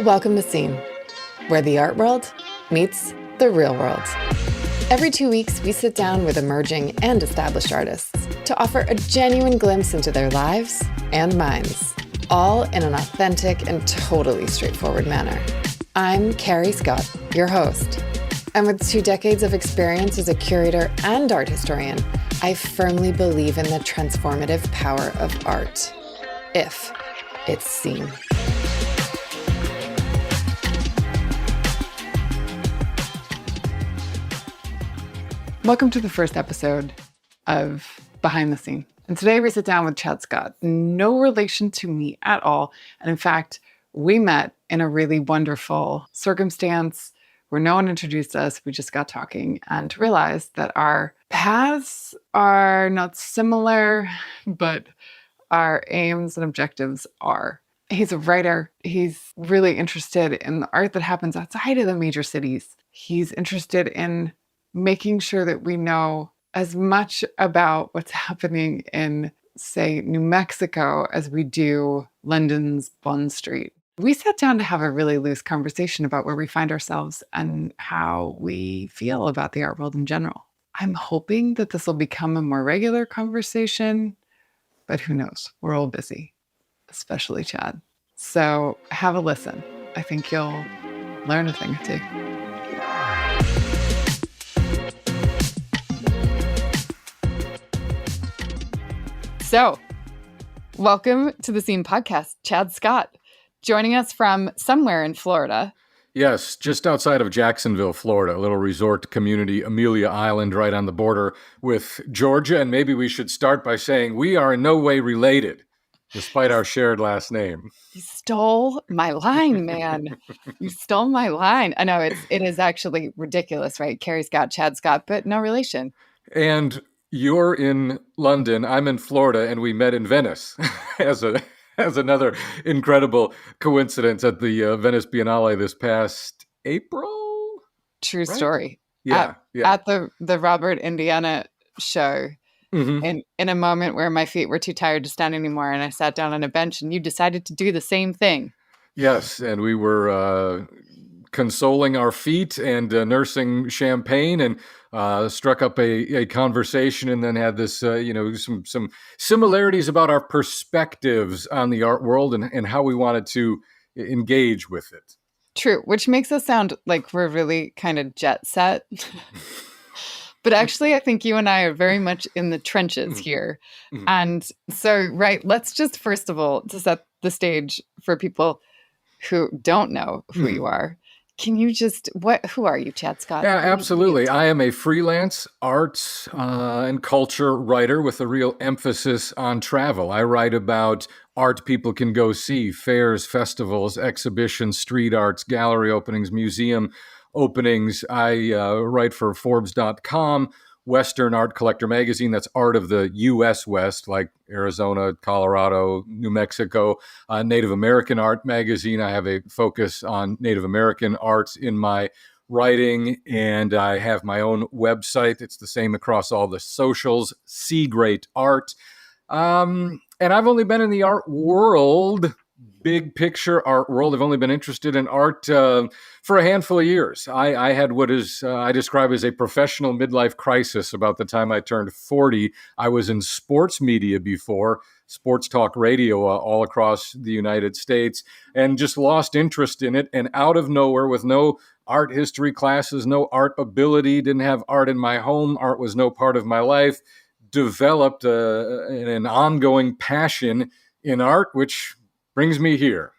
Welcome to Scene, where the art world meets the real world. Every 2 weeks, we sit down with emerging and established artists to offer a genuine glimpse into their lives and minds, all in an authentic and totally straightforward manner. I'm Carrie Scott, your host. And with 2 decades of experience as a curator and art historian, I firmly believe in the transformative power of art, if it's seen. Welcome to the first episode of Behind the Scene. And today we sit down with Chad Scott. No relation to me at all. And in fact, we met in a really wonderful circumstance where no one introduced us. We just got talking and realized that our paths are not similar, but our aims and objectives are. He's a writer. He's really interested in the art that happens outside of the major cities. He's interested in making sure that we know as much about what's happening in, say, New Mexico as we do London's Bond Street. We sat down to have a really loose conversation about where we find ourselves and how we feel about the art world in general. I'm hoping that this will become a more regular conversation, but who knows? We're all busy, especially Chad. So have a listen. I think you'll learn a thing or two. So, welcome to the Scene podcast, Chad Scott, joining us from somewhere in Florida. Yes, just outside of Jacksonville, Florida, a little resort community, Amelia Island, right on the border with Georgia. And maybe we should start by saying we are in no way related, despite our shared last name. You stole my line, man. You stole my line. I know it is actually ridiculous, right? Carrie Scott, Chad Scott, but no relation. And you're in London, I'm in Florida, and we met in Venice as another incredible coincidence at the Venice Biennale this past April. True right? story. Yeah, At the Robert Indiana show, in a moment where my feet were too tired to stand anymore, and I sat down on a bench, and you decided to do the same thing. Yes, and we were consoling our feet and nursing champagne, and struck up a conversation, and then had this, some similarities about our perspectives on the art world and how we wanted to engage with it. True, which makes us sound like we're really kind of jet set. But actually, I think you and I are very much in the trenches here. And so, right, let's just first of all, to set the stage for people who don't know who you are, can you just, who are you, Chad Scott? Yeah, absolutely. I am a freelance arts and culture writer with a real emphasis on travel. I write about art people can go see, fairs, festivals, exhibitions, street arts, gallery openings, museum openings. I write for Forbes.com, Western Art Collector magazine. That's art of the U.S. West, like Arizona, Colorado, New Mexico. Native American Art magazine. I have a focus on Native American arts in my writing, and I have my own website. It's the same across all the socials, See Great Art. And I've only been in the art world, big picture art world. I've only been interested in art for a handful of years. I had what is I describe as a professional midlife crisis about the time I turned 40. I was in sports media before, sports talk radio all across the United States, and just lost interest in it. And out of nowhere, with no art history classes, no art ability, didn't have art in my home, art was no part of my life, developed an ongoing passion in art, which brings me here.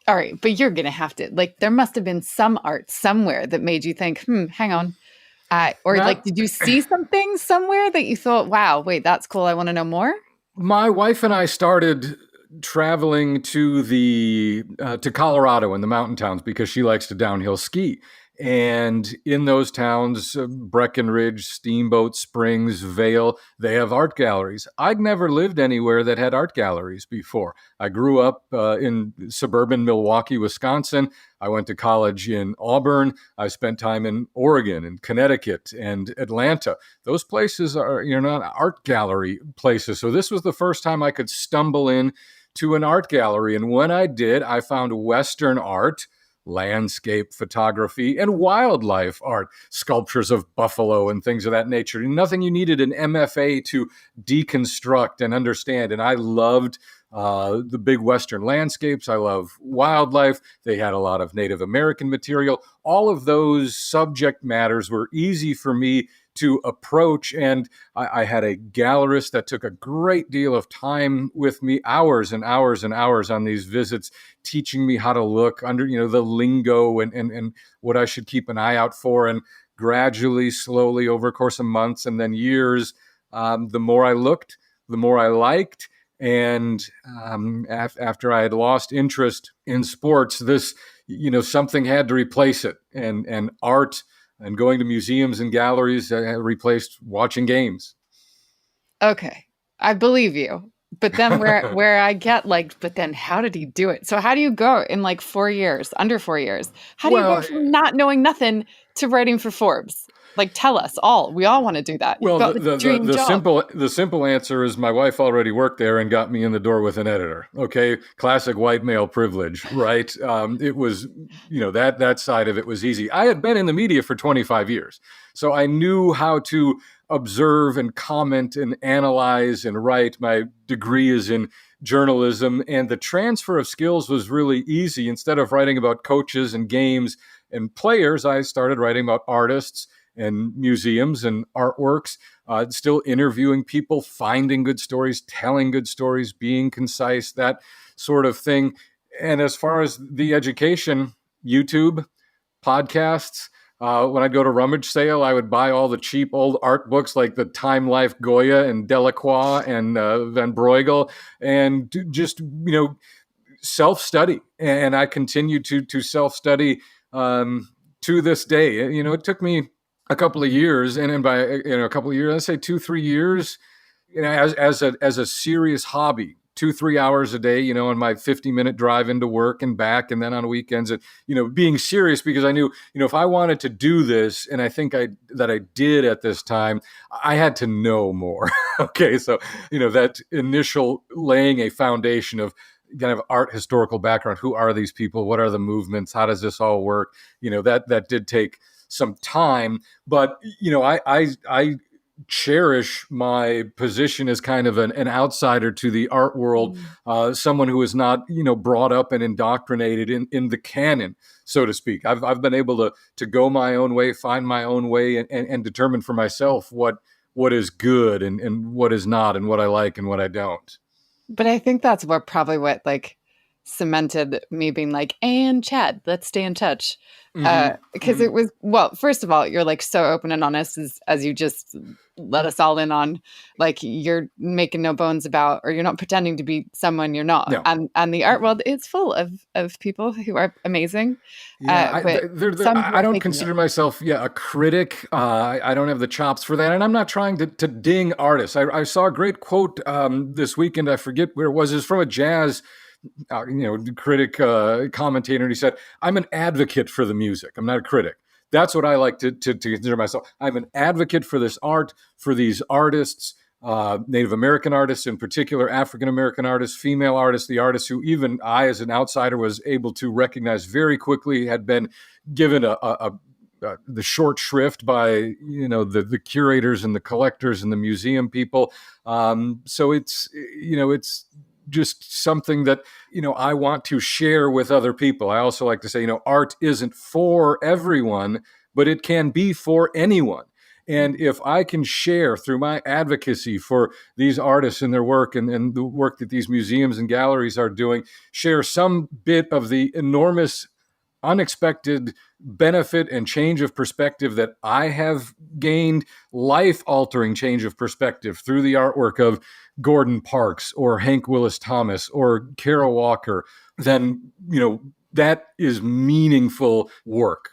All right, but you're going to have to, there must have been some art somewhere that made you think, hang on. Did you see something somewhere that you thought, wow, wait, that's cool, I want to know more? My wife and I started traveling to Colorado in the mountain towns because she likes to downhill ski. And in those towns, Breckenridge, Steamboat Springs, Vail, they have art galleries. I'd never lived anywhere that had art galleries before. I grew up in suburban Milwaukee, Wisconsin. I went to college in Auburn. I spent time in Oregon and Connecticut and Atlanta. Those places are, not art gallery places. So this was the first time I could stumble in to an art gallery. And when I did, I found Western art, landscape photography, and wildlife art, sculptures of buffalo and things of that nature. Nothing you needed an MFA to deconstruct and understand. And I loved the big Western landscapes. I love wildlife. They had a lot of Native American material. All of those subject matters were easy for me to approach. And I had a gallerist that took a great deal of time with me, hours and hours and hours on these visits, teaching me how to look under, the lingo and what I should keep an eye out for. And gradually, slowly, over a course of months and then years, the more I looked, the more I liked. And after I had lost interest in sports, this, something had to replace it. And art and going to museums and galleries replaced watching games. Okay, I believe you. But then where I get but then how did he do it? So how do you go in 4 years, under 4 years? How do you go from not knowing nothing to writing for Forbes? Tell us all. We all want to do that. Well, the simple answer is my wife already worked there and got me in the door with an editor. Okay, classic white male privilege, right? It was, that side of it was easy. I had been in the media for 25 years, so I knew how to observe and comment and analyze and write. My degree is in journalism, and the transfer of skills was really easy. Instead of writing about coaches and games and players, I started writing about artists and museums and artworks, still interviewing people, finding good stories, telling good stories, being concise, that sort of thing. And as far as the education, YouTube, podcasts, when I'd go to rummage sale, I would buy all the cheap old art books like the Time Life Goya and Delacroix and Van Bruegel, and just, self-study. And I continue to self-study to this day. It took me a couple of years, and then by a couple of years, I'd say 2-3 years, as a serious hobby, 2-3 hours a day, on my 50-minute drive into work and back, and then on weekends, and being serious, because I knew, if I wanted to do this, and I think that I did at this time, I had to know more. Okay, so that initial laying a foundation of kind of art historical background. Who are these people? What are the movements? How does this all work? That did take some time, but I cherish my position as kind of an outsider to the art world, someone who is not brought up and indoctrinated in the canon, so to speak. I've been able to go my own way, find my own way, and determine for myself what is good and what is not, and what I like and what I don't. But I think that's what cemented me being and Chad, let's stay in touch. Because it was, first of all, you're so open and honest as you just let us all in on, you're making no bones about, or you're not pretending to be someone you're not. No. And the art world is full of people who are amazing. Yeah, I don't consider myself a critic. I don't have the chops for that. And I'm not trying to ding artists. I saw a great quote this weekend. I forget where it was. It's from a jazz critic, commentator, and he said, "I'm an advocate for the music. I'm not a critic." That's what I like to consider myself. I'm an advocate for this art, for these artists, Native American artists in particular, African American artists, female artists, the artists who even I, as an outsider, was able to recognize very quickly had been given the short shrift by the curators and the collectors and the museum people. So it's just something that, I want to share with other people. I also like to say, art isn't for everyone, but it can be for anyone. And if I can share through my advocacy for these artists and their work and the work that these museums and galleries are doing, share some bit of the enormous unexpected benefit and change of perspective that I have gained, life-altering change of perspective through the artwork of Gordon Parks or Hank Willis Thomas or Kara Walker, then, that is meaningful work.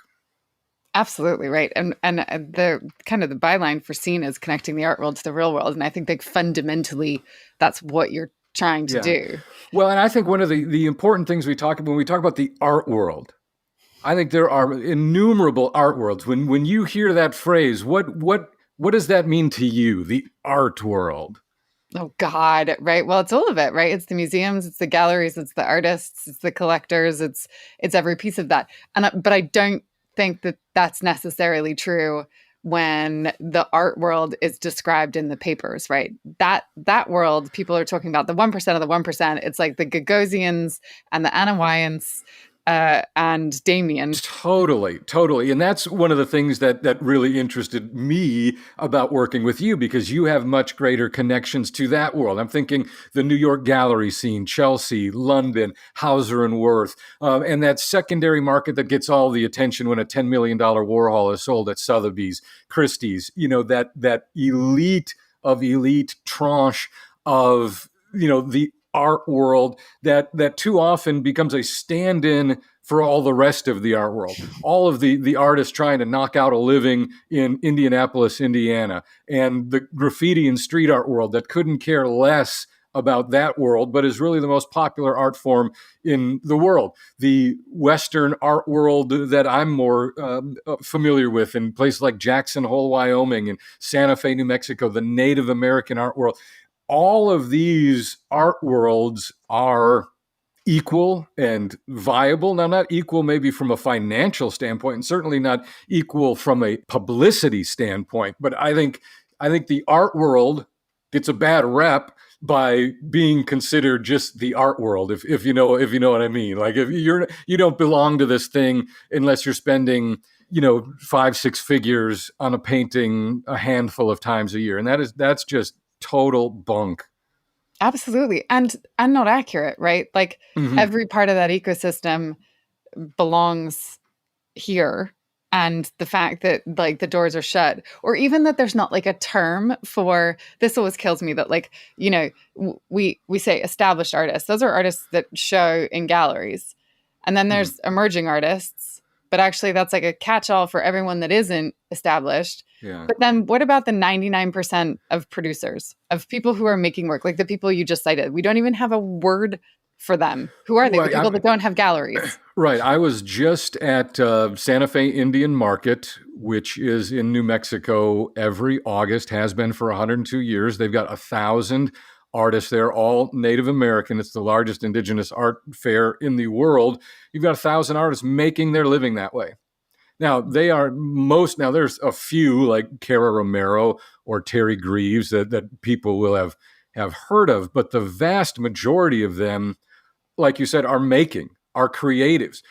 Absolutely right. And the kind of the byline for Scene is connecting the art world to the real world. And I think fundamentally that's what you're trying to do. Well, and I think one of the important things we talk about when we talk about the art world, I think there are innumerable art worlds. When you hear that phrase, what does that mean to you, the art world? Oh God, right. Well, it's all of it, right? It's the museums, it's the galleries, it's the artists, it's the collectors, it's every piece of that. But I don't think that that's necessarily true when the art world is described in the papers, right? That world, people are talking about the 1% of the 1%. It's like the Gagosians and the Anawaians and Damien. Totally, totally. And that's one of the things that really interested me about working with you, because you have much greater connections to that world. I'm thinking the New York gallery scene, Chelsea, London, Hauser and Wirth, and that secondary market that gets all the attention when a $10 million Warhol is sold at Sotheby's, Christie's, that elite of elite tranche of, the art world that too often becomes a stand-in for all the rest of the art world. All of the artists trying to knock out a living in Indianapolis, Indiana, and the graffiti and street art world that couldn't care less about that world, but is really the most popular art form in the world. The Western art world that I'm more familiar with in places like Jackson Hole, Wyoming, and Santa Fe, New Mexico, the Native American art world. All of these art worlds are equal and viable. Now, not equal maybe from a financial standpoint, and certainly not equal from a publicity standpoint. But I think the art world gets a bad rep by being considered just the art world. If you know what I mean. Like, if you don't belong to this thing unless you're spending 5-6 figures on a painting a handful of times a year, and that's just total bunk. Absolutely. And not accurate, right? Like Mm-hmm. every part of that ecosystem belongs here. And the fact that like the doors are shut, or even that there's not like a term for this, always kills me that like, we say established artists. Those are artists that show in galleries. And then Mm. there's emerging artists, but actually that's like a catch-all for everyone that isn't established. Yeah. But then what about the 99% of producers, of people who are making work, like the people you just cited? We don't even have a word for them. Who are they? The Well, people that don't have galleries. right. I was just at Santa Fe Indian Market, which is in New Mexico every August, has been for 102 years. They've got 1,000 artists there, all Native American. It's the largest indigenous art fair in the world. You've got 1,000 artists making their living that way. Now, there's a few like Cara Romero or Terry Greaves that people will have heard of, but the vast majority of them, like you said, are creatives,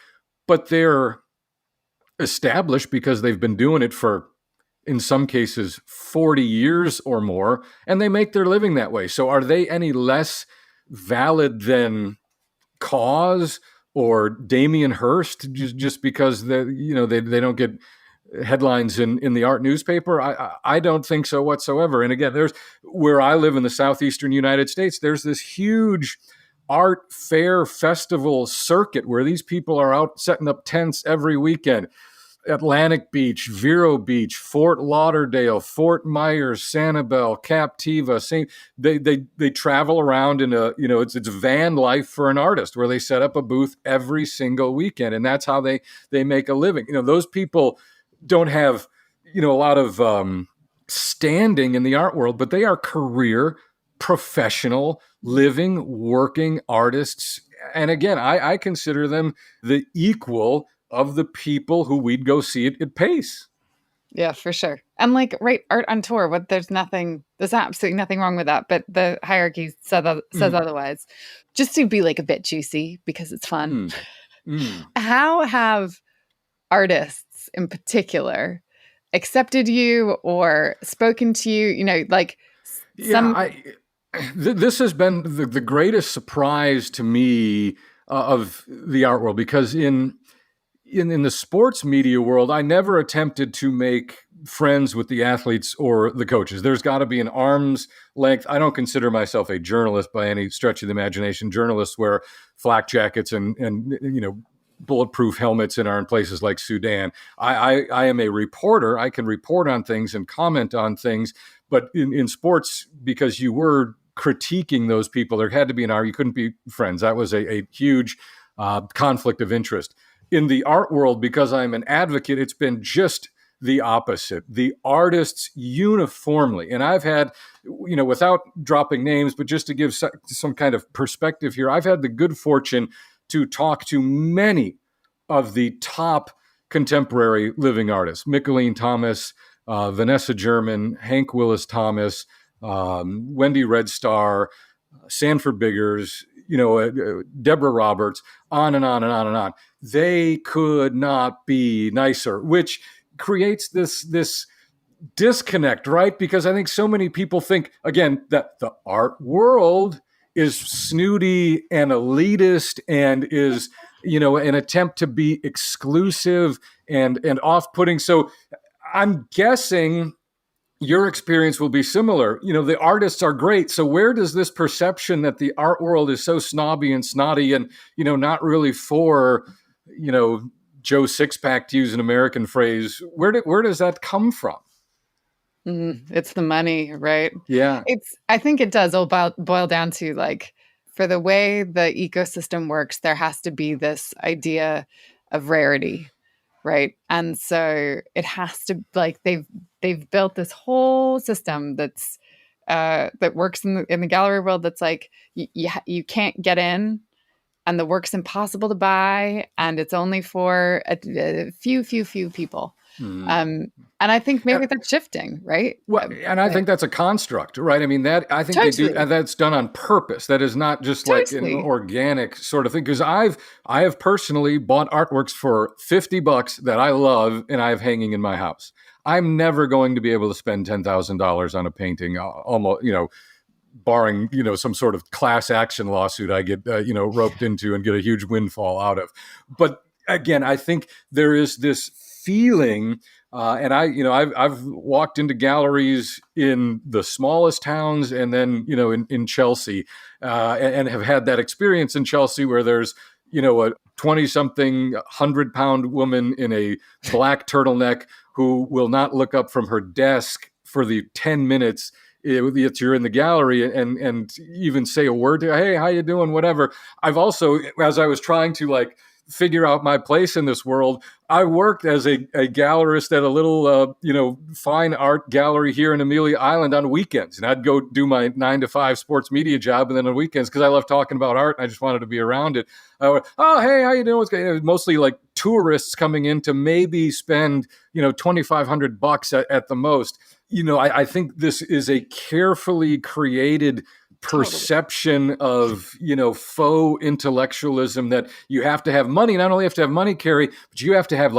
but they're established because they've been doing it for, in some cases, 40 years or more, and they make their living that way. So are they any less valid than Cause or Damien Hirst just because they don't get headlines in the art newspaper? I don't think so whatsoever. And again, there's where I live in the southeastern United States, there's this huge art fair festival circuit where these people are out setting up tents every weekend. Atlantic Beach, Vero Beach, Fort Lauderdale, Fort Myers, Sanibel, Captiva, St. They travel around in it's van life for an artist where they set up a booth every single weekend, and that's how they make a living. Those people don't have a lot of standing in the art world, but they are career professional, living, working artists. And again, I consider them the equal of the people who we'd go see it at Pace. Yeah, for sure. And like, right, art on tour, there's absolutely nothing wrong with that. But the hierarchy says Mm, otherwise. Just to be like a bit juicy because it's fun. mm, mm. How have artists in particular accepted you or spoken to you? Like Yeah, some, this has been the greatest surprise to me of the art world, because in the sports media world, I never attempted to make friends with the athletes or the coaches. There's got to be an arm's length. I don't consider myself a journalist by any stretch of the imagination. Journalists wear flak jackets and bulletproof helmets and are in places like Sudan. I am a reporter. I can report on things and comment on things. But in sports, because you were critiquing those people, there had to be an hour. You couldn't be friends. That was a huge conflict of interest. In the art world, because I'm an advocate, it's been just the opposite. The artists uniformly, and I've had, without dropping names, but just to give some kind of perspective here, I've had the good fortune to talk to many of the top contemporary living artists: Mickalene Thomas, Vanessa German, Hank Willis Thomas, Wendy Red Star, Sanford Biggers, Deborah Roberts, on and on and on and on. They could not be nicer, which creates this disconnect, right? Because I think so many people think, again, that the art world is snooty and elitist and is, an attempt to be exclusive and off-putting. So I'm guessing your experience will be similar. The artists are great. So where does this perception that the art world is so snobby and snotty and, not really for, Joe Sixpack, to use an American phrase, where does that come from? It's the money, right? Yeah. I think it does all boil down to, like, for the way the ecosystem works, there has to be this idea of rarity, right? And so it has to, like, they've built this whole system that's that works in the gallery world. That's like you can't get in, and the work's impossible to buy, and it's only for a few people. And I think maybe that's shifting, right? Well, and I think that's a construct, right? I mean, I think Totally. they do, and that's done on purpose. That is not just like an organic sort of thing. Because I have personally bought artworks for $50 that I love and I have hanging in my house. I'm never going to be able to spend $10,000 on a painting, almost, barring, some sort of class action lawsuit I get, roped into and get a huge windfall out of. But again, I think there is this feeling, and I've walked into galleries in the smallest towns, and then in Chelsea, and have had that experience in Chelsea where there's a 20-something 100-pound woman in a black turtleneck who will not look up from her desk for the 10 minutes you're in the gallery and even say a word to her, hey, how you doing, whatever. I've also, as I was trying to figure out my place in this world, I worked as a gallerist at a little, fine art gallery here in Amelia Island on weekends. And I'd go do my 9-to-5 sports media job. And then on weekends, because I love talking about art and I just wanted to be around it, I went, oh, hey, how you doing? What's going on? It was mostly like tourists coming in to maybe spend, $2,500 at the most. I think this is a carefully created perception of, faux intellectualism, that you have to have money. Not only have to have money, Carrie, but you have to have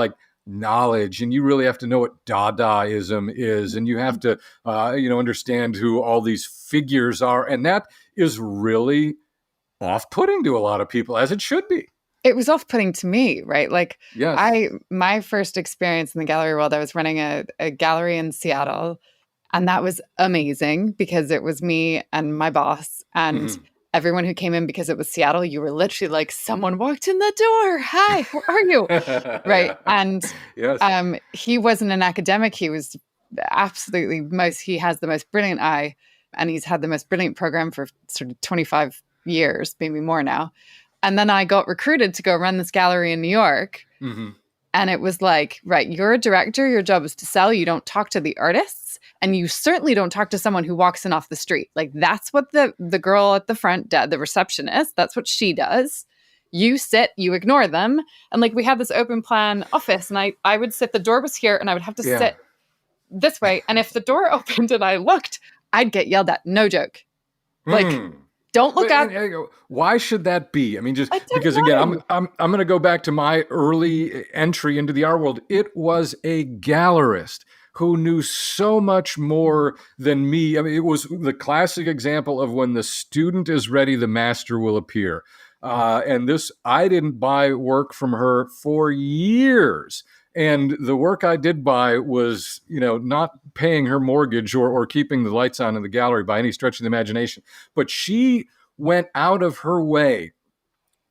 knowledge, and you really have to know what Dadaism is, and you have to, understand who all these figures are. And that is really off-putting to a lot of people, as it should be. It was off-putting to me, right? Yes. My first experience in the gallery world, I was running a gallery in Seattle, and that was amazing because it was me and my boss and everyone who came in. Because it was Seattle, you were literally like, someone walked in the door. Hi, how are you? Right. And yes. He wasn't an academic. He was absolutely he has the most brilliant eye, and he's had the most brilliant program for sort of 25 years, maybe more now. And then I got recruited to go run this gallery in New York. And it was like, right, you're a director. Your job is to sell. You don't talk to the artists. And you certainly don't talk to someone who walks in off the street. That's what the girl at the front does, the receptionist. That's what she does. You sit, you ignore them. And we had this open plan office, and I would sit, the door was here, and I would have to sit this way. And if the door opened and I looked, I'd get yelled at. No joke. Don't look up. Why should that be? I mean, just because, again, I'm going to go back to my early entry into the art world. It was a gallerist who knew so much more than me. I mean, it was the classic example of when the student is ready, the master will appear. And I didn't buy work from her for years. And the work I did buy was, not paying her mortgage or keeping the lights on in the gallery by any stretch of the imagination. But she went out of her way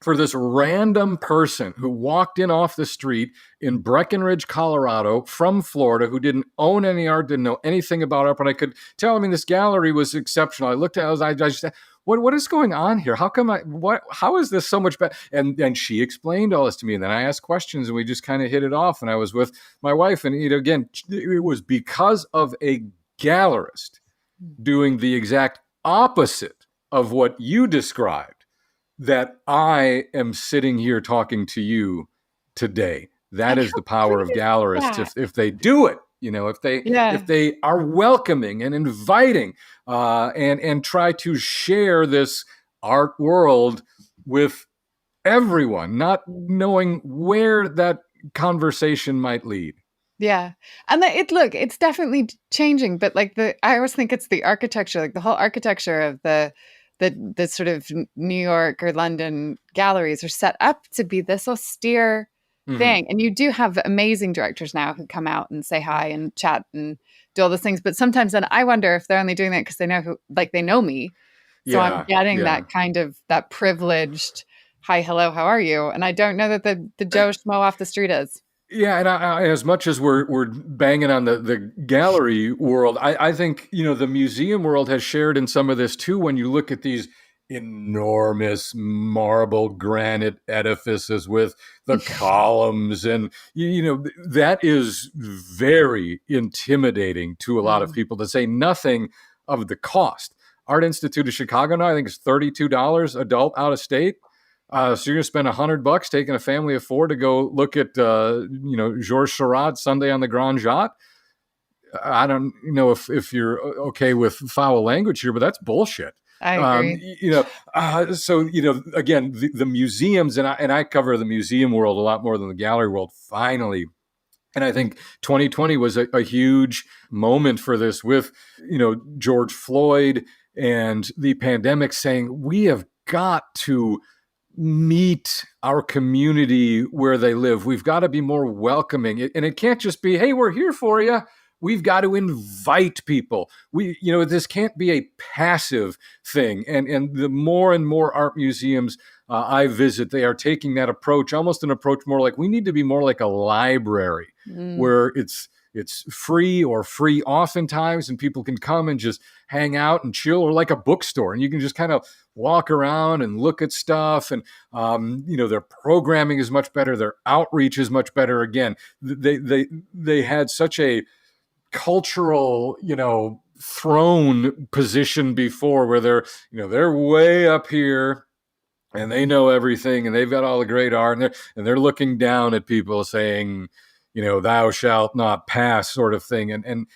for this random person who walked in off the street in Breckenridge, Colorado, from Florida, who didn't own any art, didn't know anything about art, but I could tell. I mean, this gallery was exceptional. I looked at it, I just said, what is going on here? How come how is this so much better? And she explained all this to me, and then I asked questions, and we just kind of hit it off. And I was with my wife, and again, it was because of a gallerist doing the exact opposite of what you described that I am sitting here talking to you today. That is the power of gallerists. If they do it, if they are welcoming and inviting, and try to share this art world with everyone, not knowing where that conversation might lead. Yeah. And it's definitely changing, but I always think it's the architecture, like the whole architecture of the sort of New York or London galleries are set up to be this austere thing. And you do have amazing directors now who come out and say hi and chat and do all those things. But sometimes then I wonder if they're only doing that because they know they know me. So I'm getting that kind of that privileged, hi, hello, how are you? And I don't know that the Joe Schmo off the street is. Yeah, and as much as we're banging on the gallery world, I think the museum world has shared in some of this too. When you look at these enormous marble granite edifices with the columns, and that is very intimidating to a lot of people, to say nothing of the cost. Art Institute of Chicago now, I think, is $32 adult out of state. So you're going to spend $100 taking a family of four to go look at, Georges Seurat's Sunday on the Grand Jatte. I don't know if you're okay with foul language here, but that's bullshit. I agree. Again, the museums, and I cover the museum world a lot more than the gallery world, finally. And I think 2020 was a huge moment for this with, George Floyd and the pandemic, saying we have got to meet our community where they live. We've got to be more welcoming. And it can't just be, hey, we're here for you. We've got to invite people. This can't be a passive thing. And the more and more art museums I visit, they are taking that approach, almost an approach more like we need to be more like a library where it's free or free oftentimes, and people can come and just hang out and chill, or like a bookstore, and you can just kind of walk around and look at stuff. And their programming is much better, their outreach is much better. Again, they had such a cultural throne position before, where they're way up here and they know everything and they've got all the great art, and they're looking down at people saying, thou shalt not pass, sort of thing. And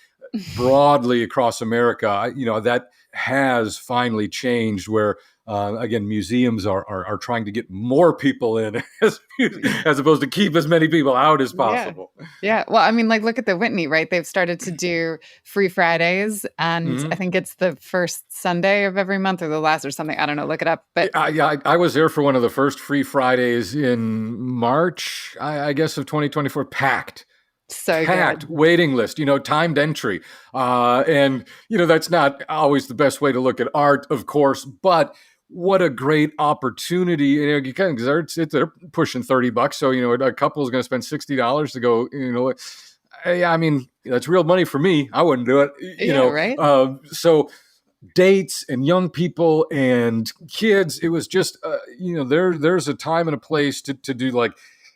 broadly across America, that has finally changed, where again, museums are trying to get more people in as opposed to keep as many people out as possible. Yeah. Well, I mean, look at the Whitney, right? They've started to do free Fridays, and I think it's the first Sunday of every month or the last or something. I don't know. Look it up. But I was there for one of the first free Fridays in March, I guess, of 2024. Packed. So packed good. waiting list, timed entry. And that's not always the best way to look at art, of course, but what a great opportunity. Because they're pushing $30. So, a couple is going to spend $60 to go, I mean, that's real money for me. I wouldn't do it, right? So dates and young people and kids, it was just, there's a time and a place to do like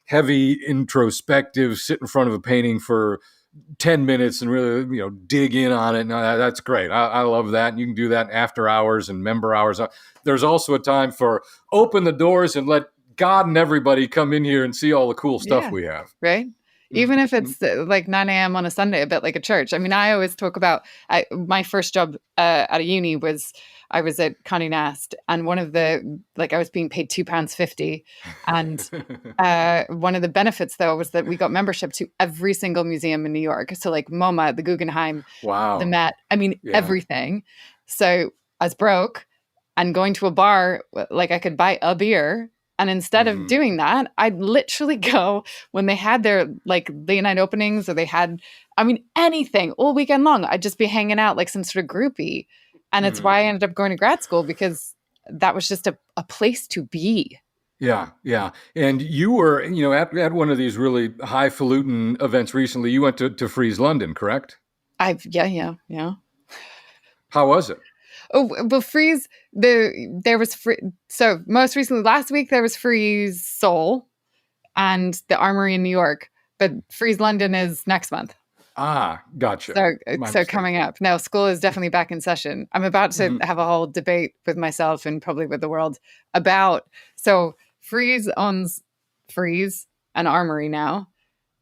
heavy introspective, sit in front of a painting for 10 minutes and really, dig in on it. And that's great. I love that. And you can do that after hours and member hours. There's also a time for open the doors and let God and everybody come in here and see all the cool stuff we have. Right. Even if it's like 9 a.m. on a Sunday, a bit like a church. I mean, I always talk about my first job at a uni was I was at Condé Nast, and one of the I was being paid £2.50, and one of the benefits though was that we got membership to every single museum in New York. So like MoMA, the Guggenheim, the Met. I mean, everything. So I was broke, and going to a bar, I could buy a beer. And instead of doing that, I'd literally go when they had their late night openings, or they had, anything all weekend long. I'd just be hanging out like some sort of groupie. And it's why I ended up going to grad school, because that was just a place to be. Yeah, yeah. And you were, at one of these really highfalutin events recently. You went to Freeze London, correct? Yeah. How was it? Oh, but Freeze, there was free. So most recently, last week there was Freeze Seoul and the Armory in New York, but Freeze London is next month. Ah, gotcha. So, My so mistake. coming up now, school is definitely back in session. I'm about to Hmm. have a whole debate with myself and probably with the world about. So, Freeze owns Freeze and Armory now,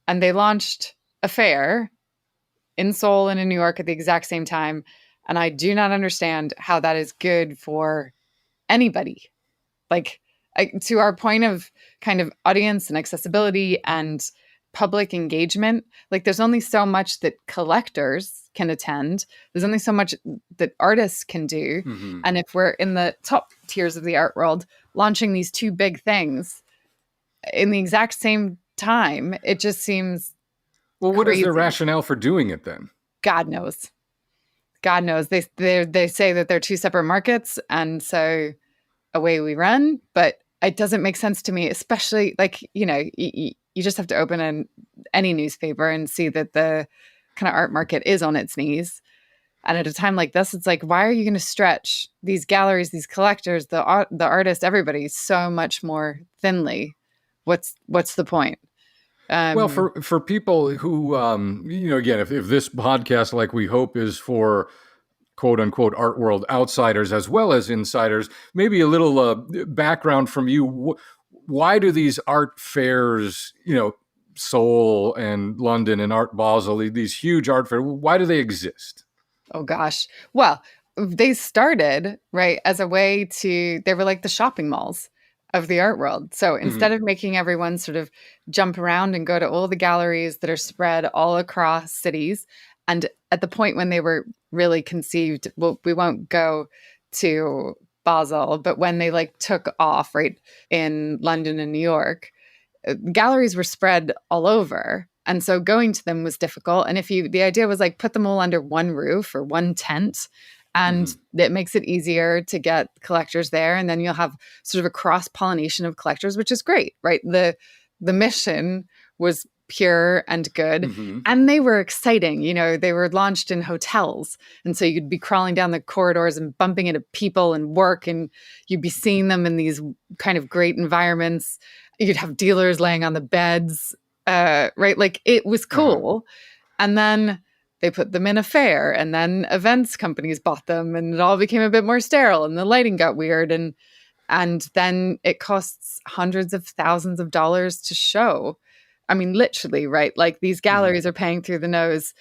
and they launched a fair in Seoul and in New York at the exact same time. And I do not understand how that is good for anybody. Like, to our point of kind of audience and accessibility and public engagement, like there's only so much that collectors can attend, there's only so much that artists can do. Hmm. And if we're in the top tiers of the art world launching these two big things in the exact same time, it just seems Well, what is their crazy. rationale for doing it then? God knows. God knows. They say that they're two separate markets, and so away we run. But it doesn't make sense to me, especially like you just have to open any newspaper and see that the kind of art market is on its knees. And at a time like this, it's like, why are you going to stretch these galleries, these collectors, the artist, everybody so much more thinly? What's the point? Well, Um, for people who, again, if this podcast, like we hope, is for quote unquote art world outsiders as well as insiders, maybe a little background from you. Why do these art fairs, Seoul and London and Art Basel, these huge art fairs, why do they exist? Oh gosh. Well, they started, right, as a way to, they were like the shopping malls of the art world. So instead Hmm. of making everyone sort of jump around and go to all the galleries that are spread all across cities, and at the point when they were really conceived, well, we won't go to Basel, but when they like took off, right, in London and New York, galleries were spread all over. And so going to them was difficult. And the idea was like put them all under one roof or one tent. And Hmm. it makes it easier to get collectors there. And then you'll have sort of a cross pollination of collectors, which is great, right? The mission was pure and good. Hmm. And they were exciting. They were launched in hotels. And so you'd be crawling down the corridors and bumping into people and work, and you'd be seeing them in these kind of great environments. You'd have dealers laying on the beds, right? Like it was Uh-huh. cool. And then they put them in a fair, and then events companies bought them, and it all became a bit more sterile, and the lighting got weird, and then it costs hundreds of thousands of dollars to show. I mean, literally, right? Like these Hmm. galleries are paying through the nose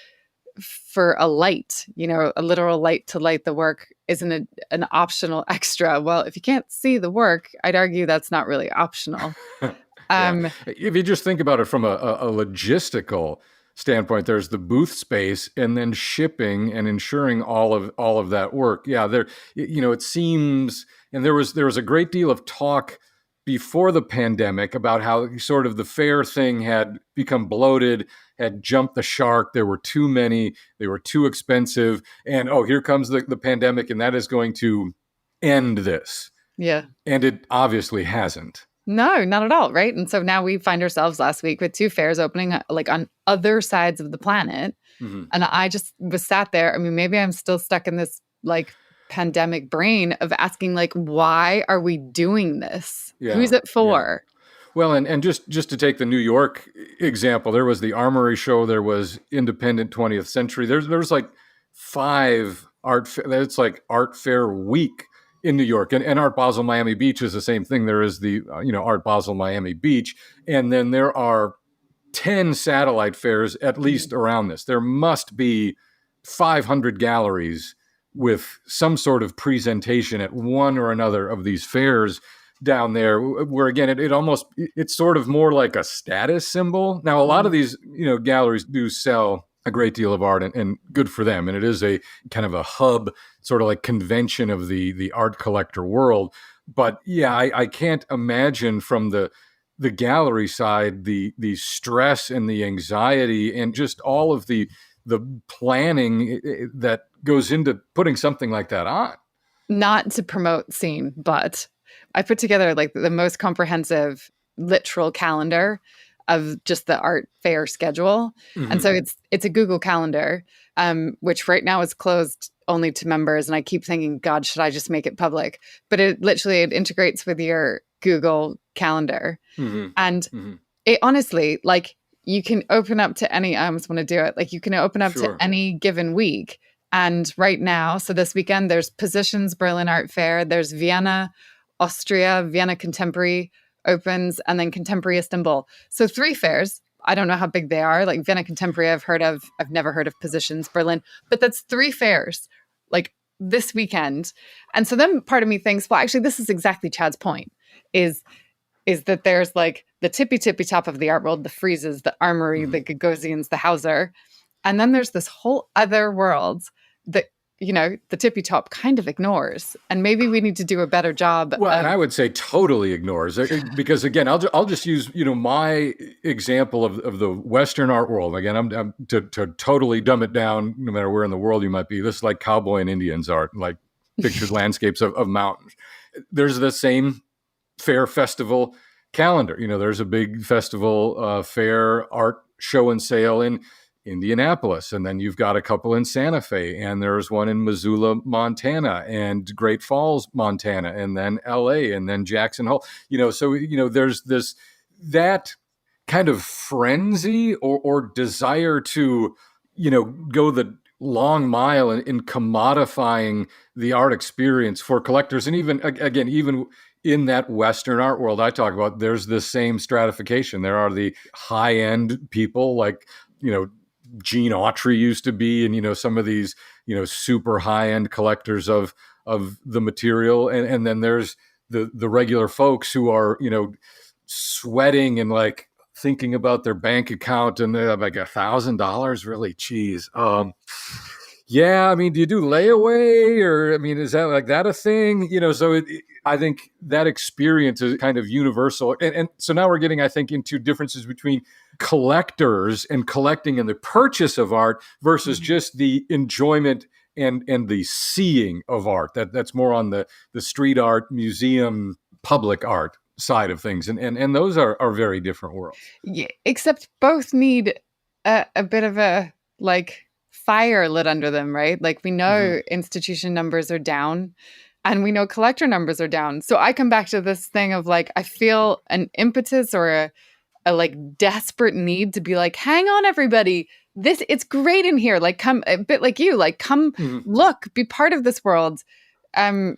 for a light, a literal light to light the work isn't an optional extra. Well, if you can't see the work, I'd argue that's not really optional. Yeah. Um, If you just think about it from a logistical standpoint, there's the booth space and then shipping and ensuring all of that work. Yeah, it seems, and there was a great deal of talk before the pandemic about how sort of the fair thing had become bloated, had jumped the shark. There were too many, they were too expensive, and oh, here comes the pandemic, and that is going to end this. yeah. And it obviously hasn't. No, not at all, right? And so now we find ourselves last week with two fairs opening like on other sides of the planet. Hmm. And I just was sat there. I mean, maybe I'm still stuck in this like pandemic brain of asking like, why are we doing this? Who's Yeah, it yeah. for? Well, and just to take the New York example, there was the Armory show, there was Independent 20th Century. There's like five it's like art fair week in New York, and Art Basel Miami Beach is the same thing. There is the Art Basel Miami Beach, and then there are 10 satellite fairs at least around this. There must be 500 galleries with some sort of presentation at one or another of these fairs down there, where again it's sort of more like a status symbol. Now a lot of Mm. these galleries do sell a great deal of art, and good for them, and it is a kind of a hub, sort of like convention of the art collector world. But yeah, I can't imagine from the gallery side the stress and the anxiety and just all of the planning that goes into putting something like that on. Not to promote scene, but I put together like the most comprehensive literal calendar of just the art fair schedule. And so it's a Google Calendar, which right now is closed only to members. And I keep thinking, God, should I just make it public? But it integrates with your Google Calendar. And it honestly, like, you can open up to any, I almost want to do it. Like, you can open up to any given week. And right now, so this weekend, there's Positions Berlin Art Fair, there's Vienna, Austria, Vienna Contemporary opens, and then Contemporary Istanbul. So 3 fairs. I don't know how big they are. Like Vienna Contemporary, I've heard of. I've never heard of Positions Berlin, but that's 3 fairs, like this weekend. And so then part of me thinks, well, actually, this is exactly Chad's point, is that there's like the tippy top of the art world, the Frieses, the Armory, the Gagosians, the Hauser. And then there's this whole other world that, you know, the tippy top kind of ignores. And maybe we need to do a better job. Well, and I would say totally ignores, because again, I'll just use, you know, my example of the Western art world. Again, I'm to totally dumb it down, no matter where in the world you might be. This is like cowboy and Indians art, like pictured landscapes of mountains. There's the same fair festival calendar. You know, there's a big festival fair art show and sale in Indianapolis, and then you've got a couple in Santa Fe, and there's one in Missoula, Montana, and Great Falls, Montana, and then LA, and then Jackson Hole. You know, so, you know, there's that kind of frenzy or desire to, you know, go the long mile in commodifying the art experience for collectors. And even in that Western art world I talk about, there's the same stratification. There are the high-end people like, you know, Gene Autry used to be, and, you know, some of these, you know, super high-end collectors of the material. And then there's the regular folks who are, you know, sweating and like thinking about their bank account, and they're like $1,000, really? Geez. Yeah, I mean, do you do layaway, or, I mean, is that like that a thing? You know, so I think that experience is kind of universal. And so now we're getting, I think, into differences between collectors and collecting and the purchase of art versus just the enjoyment and the seeing of art. That's more on the street art, museum, public art side of things. And those are very different worlds. Yeah, except both need a bit of a, like, fire lit under them, right? Like, we know institution numbers are down, and we know collector numbers are down. So I come back to this thing of like, I feel an impetus or a like desperate need to be like, hang on, everybody, it's great in here. Like, come, a bit like you, like, come look, be part of this world. I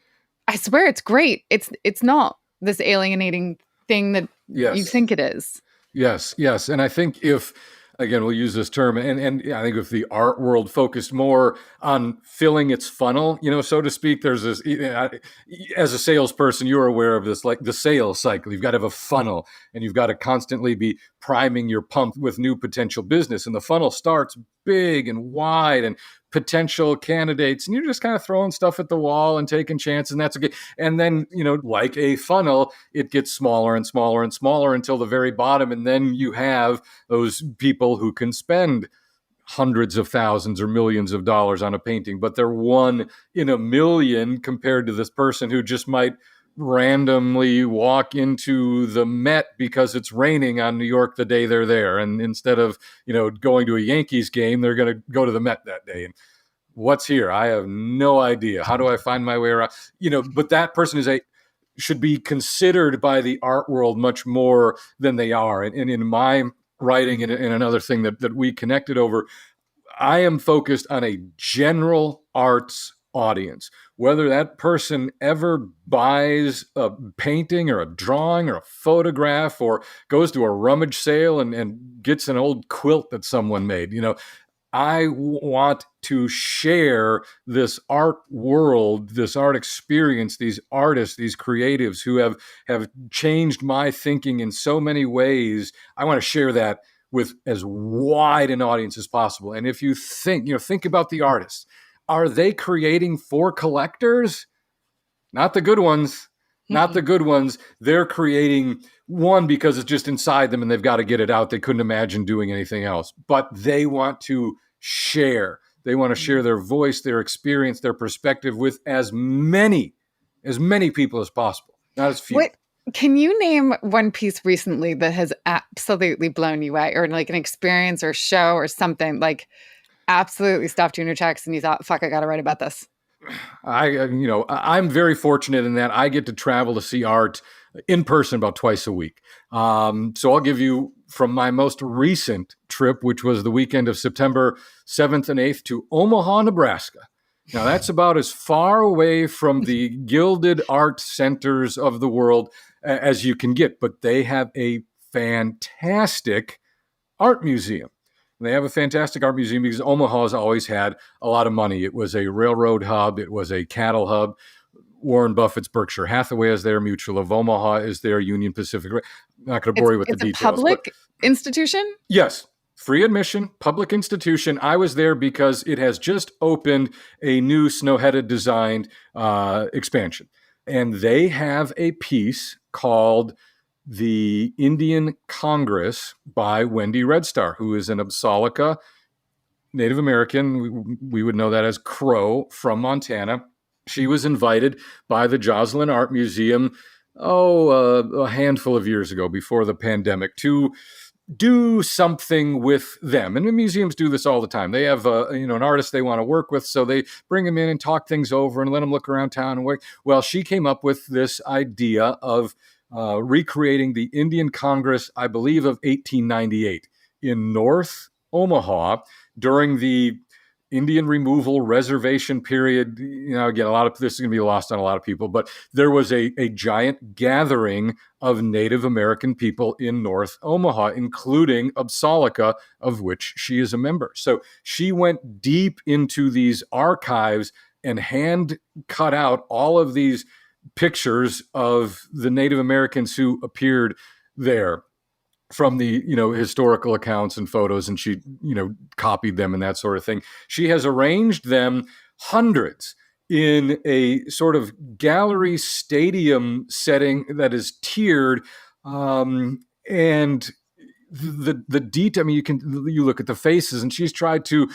swear it's great. It's not this alienating thing that you think it is. Yes. And I think if, again, we'll use this term, and I think if the art world focused more on filling its funnel, you know, so to speak, there's this, as a salesperson, you're aware of this, like the sales cycle. You've got to have a funnel, and you've got to constantly be priming your pump with new potential business. And the funnel starts big and wide and potential candidates, and you're just kind of throwing stuff at the wall and taking chances, and that's okay. And then, you know, like a funnel, it gets smaller and smaller and smaller until the very bottom, and then you have those people who can spend hundreds of thousands or millions of dollars on a painting, but they're one in a million compared to this person who just might randomly walk into the Met because it's raining on New York the day they're there. And instead of, you know, going to a Yankees game, they're going to go to the Met that day. And what's here? I have no idea. How do I find my way around? You know, but that person should be considered by the art world much more than they are. And in my writing, and another thing that we connected over, I am focused on a general arts audience. Whether that person ever buys a painting or a drawing or a photograph or goes to a rummage sale and gets an old quilt that someone made, you know, I want to share this art world, this art experience, these artists, these creatives who have changed my thinking in so many ways. I want to share that with as wide an audience as possible. And if you think about the artists, are they creating for collectors? Not the good ones. Not the good ones. They're creating, one, because it's just inside them and they've got to get it out. They couldn't imagine doing anything else. But they want to share. They want to share their voice, their experience, their perspective with as many people as possible. Not as few. What can you name one piece recently that has absolutely blown you away, or like an experience or show or something like absolutely stopped you in your tracks and you thought, fuck, I got to write about this? I'm very fortunate in that I get to travel to see art in person about twice a week. So I'll give you from my most recent trip, which was the weekend of September 7th and 8th to Omaha, Nebraska. Now, that's about as far away from the gilded art centers of the world as you can get, but they have a fantastic art museum. They have a fantastic art museum because Omaha has always had a lot of money. It was a railroad hub. It was a cattle hub. Warren Buffett's Berkshire Hathaway is there. Mutual of Omaha is there. Union Pacific. I'm not going to bore you with the It's a details. public institution? Yes. Free admission, public institution. I was there because it has just opened a new Snowheaded designed expansion. And they have a piece called The Indian Congress by Wendy Red Star, who is an Absalica Native American. We would know that as Crow from Montana. She was invited by the Joslin Art Museum, a handful of years ago before the pandemic to do something with them. And the museums do this all the time. They have an artist they want to work with, so they bring them in and talk things over and let them look around town and work. Well, she came up with this idea of recreating the Indian Congress, I believe, of 1898 in North Omaha during the Indian removal reservation period. Again, a lot of this is going to be lost on a lot of people, but there was a giant gathering of Native American people in North Omaha, including Absalica, of which she is a member. So she went deep into these archives and hand cut out all of these pictures of the Native Americans who appeared there from the historical accounts and photos, and she copied them and that sort of thing. She has arranged them hundreds in a sort of gallery stadium setting that is tiered, and the detail. I mean, you look at the faces, and she's tried to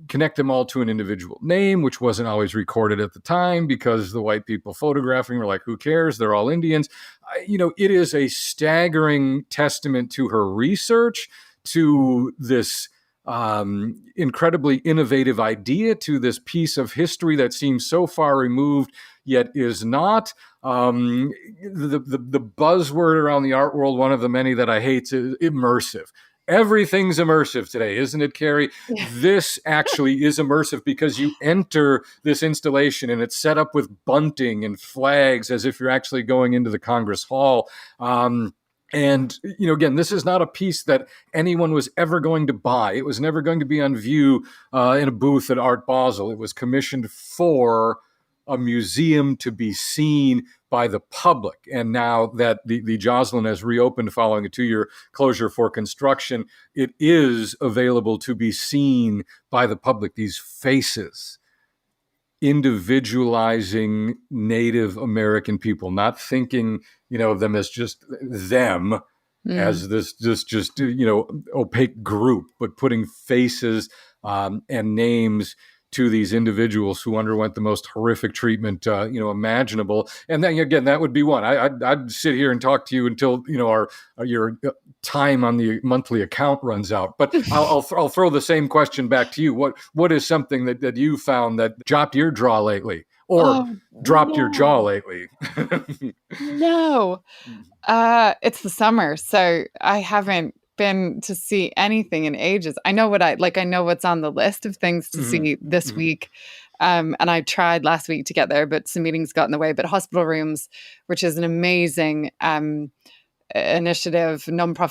connect them all to an individual name, which wasn't always recorded at the time because the white people photographing were like, who cares? They're all Indians. It is a staggering testament to her research, to this incredibly innovative idea, to this piece of history that seems so far removed yet is not. The buzzword around the art world, one of the many that I hate, is immersive. Everything's immersive today, isn't it, Carrie? Yeah. This actually is immersive because you enter this installation and it's set up with bunting and flags as if you're actually going into the Congress Hall. And, again, this is not a piece that anyone was ever going to buy. It was never going to be on view in a booth at Art Basel. It was commissioned for a museum to be seen by the public. And now that the Joslin has reopened following a 2-year closure for construction, it is available to be seen by the public. These faces, individualizing Native American people, not thinking, of them as just them, as this just opaque group, but putting faces and names to these individuals who underwent the most horrific treatment, imaginable. And then again, that would be one. I'd sit here and talk to you until your time on the monthly account runs out. But I'll throw the same question back to you. What is something that you found that dropped your jaw lately, or dropped your jaw lately? No, it's the summer, so I haven't been to see anything in ages. I know I know what's on the list of things to see this week. And I tried last week to get there, but some meetings got in the way. But Hospital Rooms, which is an amazing nonprofit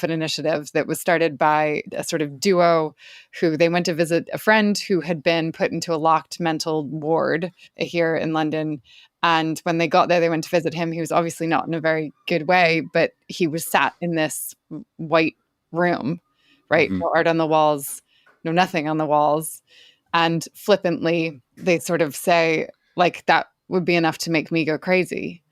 initiative that was started by a sort of duo who they went to visit a friend who had been put into a locked mental ward here in London. And when they got there, they went to visit him. He was obviously not in a very good way, but he was sat in this white room, right? No art on the walls, no nothing on the walls. And flippantly, they sort of say, like, that would be enough to make me go crazy.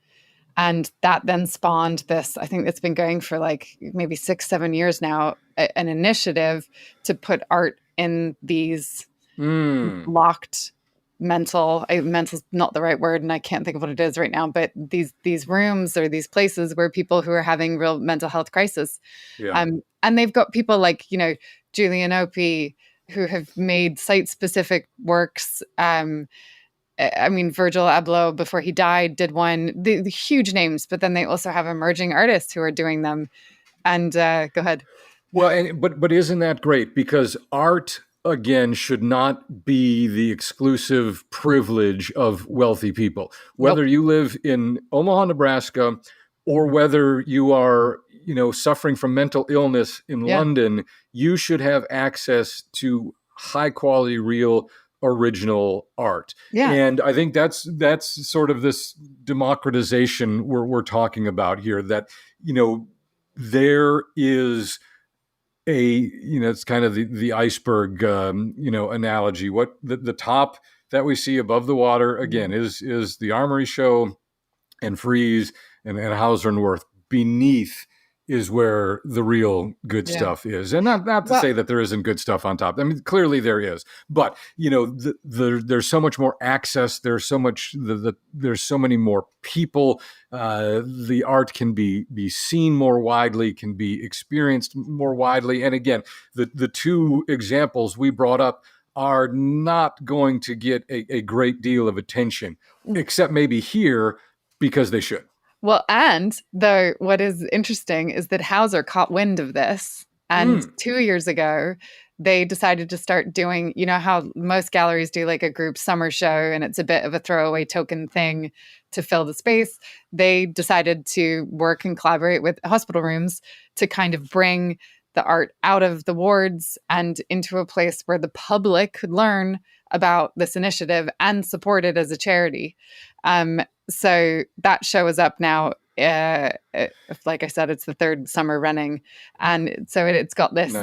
And that then spawned this, I think that's been going for like maybe 6-7 years now, an initiative to put art in these locked mental's not the right word and I can't think of what it is right now, but these rooms or these places where people who are having real mental health crisis. Yeah. And they've got people like, Julian Opie, who have made site-specific works. Virgil Abloh, before he died, did one. The huge names, but then they also have emerging artists who are doing them. And go ahead. Well, but isn't that great? Because art, again, should not be the exclusive privilege of wealthy people. Whether you live in Omaha, Nebraska, or whether you are, suffering from mental illness in London, you should have access to high quality, real, original art. Yeah. And I think that's sort of this democratization we're talking about here, that, there is it's kind of the iceberg, analogy. What the top that we see above the water, again, is the Armory Show and Frieze and Hauser and Wirth. Beneath is where the real good stuff is. And not to say that there isn't good stuff on top. I mean, clearly there is. But, there's so much more access. There's so much, there's so many more people. The art can be seen more widely, can be experienced more widely. And again, the two examples we brought up are not going to get a great deal of attention, except maybe here, because they should. Well, and though what is interesting is that Hauser caught wind of this. And 2 years ago, they decided to start doing, how most galleries do like a group summer show, and it's a bit of a throwaway token thing to fill the space. They decided to work and collaborate with hospital rooms to kind of bring the art out of the wards and into a place where the public could learn about this initiative and support it as a charity. So that show is up now. Like I said, it's the third summer running. And so it's got this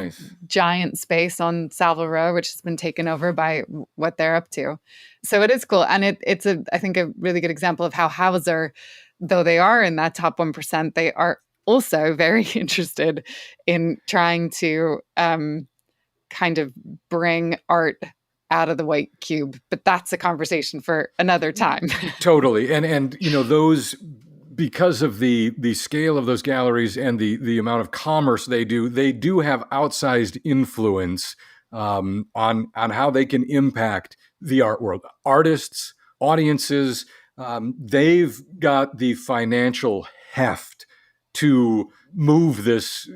giant space on Savile Row, which has been taken over by what they're up to. So it is cool. And it's I think a really good example of how Hauser, though they are in that top 1%, they are also very interested in trying to kind of bring art out of the white cube, but that's a conversation for another time. Totally. And those, because of the scale of those galleries and the amount of commerce they do have outsized influence on how they can impact the art world. Artists, audiences, they've got the financial heft to move this,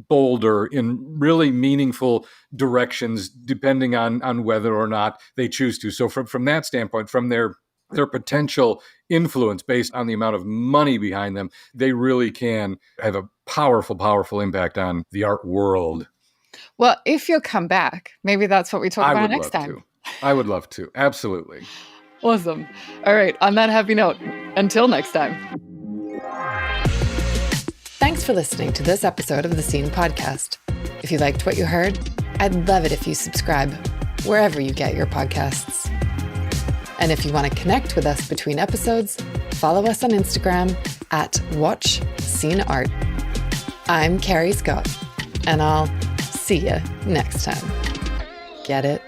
boulder in really meaningful directions, depending on whether or not they choose to. So from that standpoint, from their potential influence based on the amount of money behind them, they really can have a powerful, powerful impact on the art world. Well, if you'll come back, maybe that's what we talk about next time. I would love to. Absolutely. Awesome. All right. On that happy note, until next time. Thanks for listening to this episode of the Scene Podcast. If you liked what you heard, I'd love it if you subscribe wherever you get your podcasts. And if you want to connect with us between episodes, follow us on Instagram at WatchSceneArt. I'm Carrie Scott, and I'll see you next time. Get it?